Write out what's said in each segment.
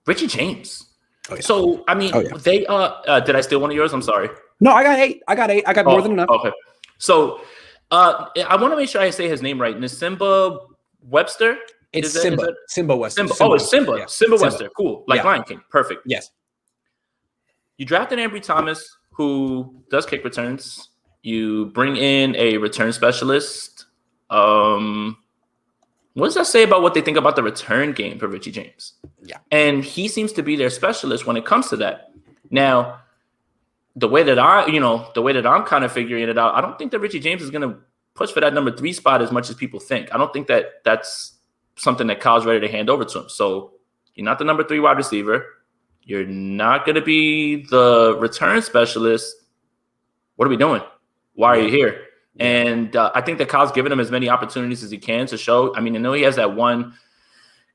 Richie James. Oh, yeah. So, I mean, they did I steal one of yours? I'm sorry. No, I got 8. I got more than enough. Okay. So, I want to make sure I say his name right. Simba Webster? It's Simba. Simba Webster. It's Simba. Yeah. Simba Webster. Cool. Like Lion King. Perfect. Yes. You drafted Ambry Thomas, who does kick returns. You bring in a return specialist. What does that say about what they think about the return game for Richie James? Yeah. And he seems to be their specialist when it comes to that. Now, the way that I'm kind of figuring it out, I don't think that Richie James is going to push for that number 3 spot as much as people think. I don't think that that's something that Kyle's ready to hand over to him. So you're not the number 3 wide receiver. You're not going to be the return specialist. What are we doing? Why are you here? And I think that Kyle's given him as many opportunities as he can to show. I mean, I know he has that one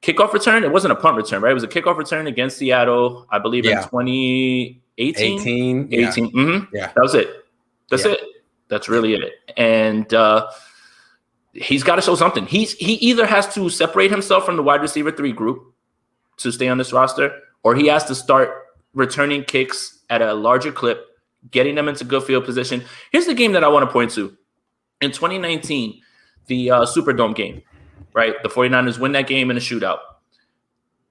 kickoff return. It wasn't a punt return, right? It was a kickoff return against Seattle, I believe, in 2018. 18. Mm-hmm. Yeah. That was it. That's it. That's really it. And he's got to show something. He either has to separate himself from the wide receiver 3 group to stay on this roster, or he has to start returning kicks at a larger clip, getting them into good field position. Here's the game that I want to point to. In 2019, the Superdome game, right? The 49ers win that game in a shootout.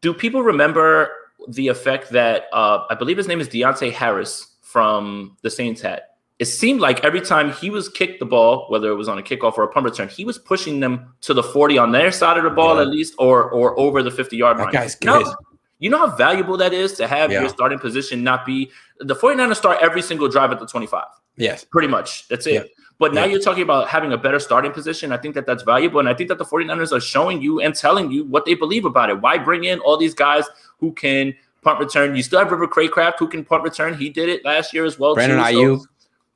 Do people remember the effect that I believe his name is Deontay Harris from the Saints had? It seemed like every time he was kicked the ball, whether it was on a kickoff or a punt return, he was pushing them to the 40 on their side of the ball at least, or over the 50-yard line. That guy's good. You know how valuable that is to have your starting position not be – the 49ers start every single drive at the 25. Yes. Pretty much. That's it. Yeah. But now you're talking about having a better starting position. I think that that's valuable, and I think that the 49ers are showing you and telling you what they believe about it. Why bring in all these guys who can punt return? You still have River Craycraft who can punt return. He did it last year as well. Brandon Ayuk.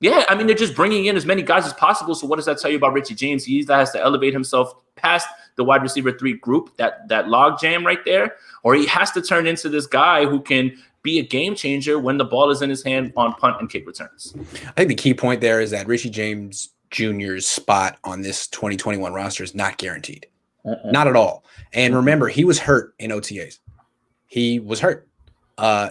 Yeah, I mean, they're just bringing in as many guys as possible. So what does that tell you about Richie James? He either has to elevate himself past the wide receiver 3 group, that log jam right there, or he has to turn into this guy who can be a game changer when the ball is in his hand on punt and kick returns. I think the key point there is that Richie James Jr.'s spot on this 2021 roster is not guaranteed. Not at all. And remember, he was hurt in OTAs. He was hurt.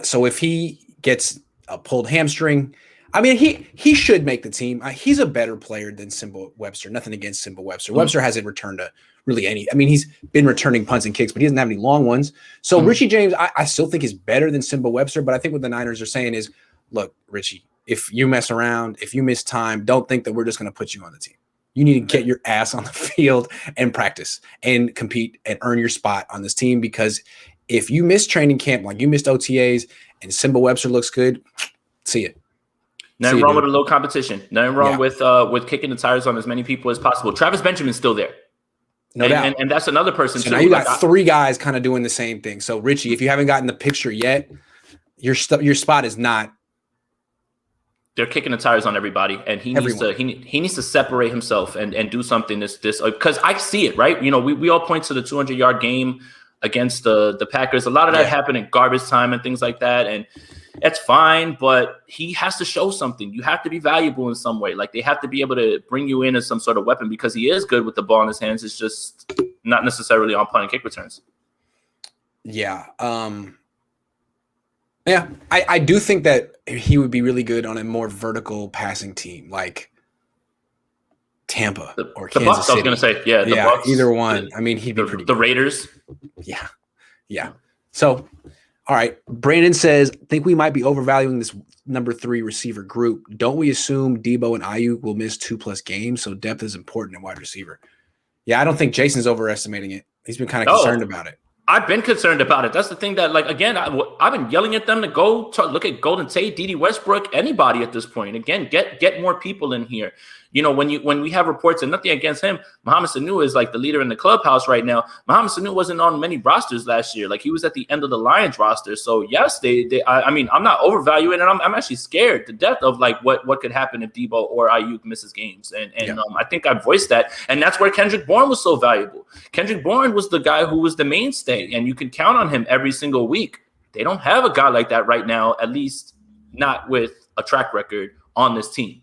So if he gets a pulled hamstring, I mean, he should make the team. He's a better player than Simba Webster. Nothing against Simba Webster. Webster hasn't returned to really any. I mean, he's been returning punts and kicks, but he doesn't have any long ones. So Richie James, I still think is better than Simba Webster. But I think what the Niners are saying is, look, Richie, if you mess around, if you miss time, don't think that we're just going to put you on the team. You need to get your ass on the field and practice and compete and earn your spot on this team, because if you miss training camp, like you missed OTAs, and Simba Webster looks good, see it. Nothing wrong with a low competition. Nothing wrong with kicking the tires on as many people as possible. Travis Benjamin's still there. No doubt. And that's another person, so too. Now you got 3 guys kind of doing the same thing. So, Richie, if you haven't gotten the picture yet, your spot is not. They're kicking the tires on everybody, and he needs to separate himself and do something this because I see it, right? You know, we all point to the 200-yard game against the Packers. A lot of that happened in garbage time and things like that, and that's fine, but he has to show something. You have to be valuable in some way. Like, they have to be able to bring you in as some sort of weapon, because he is good with the ball in his hands. It's just not necessarily on punt and kick returns. Yeah. I do think that he would be really good on a more vertical passing team, like Tampa or Kansas Bucs, City. I was going to say, the Bucs, either one. I mean, he'd be pretty good. The Raiders. Yeah. So, all right. Brandon says, think we might be overvaluing this number 3 receiver group. Don't we assume Debo and Ayuk will miss 2+ games? So depth is important in wide receiver. Yeah, I don't think Jason's overestimating it. He's been kind of concerned about it. I've been concerned about it. That's the thing that, like, again, I've been yelling at them to go look at Golden Tate, Dede Westbrook, anybody at this point. Again, get more people in here. You know, when we have reports, and nothing against him, Mohamed Sanu is like the leader in the clubhouse right now. Mohamed Sanu wasn't on many rosters last year. Like, he was at the end of the Lions roster. So yes, I mean, I'm not overvaluing it. I'm actually scared to death of like what could happen if Debo or Ayuk misses games. And I think I voiced that. And that's where Kendrick Bourne was so valuable. Kendrick Bourne was the guy who was the mainstay, and you can count on him every single week. They don't have a guy like that right now, at least not with a track record on this team.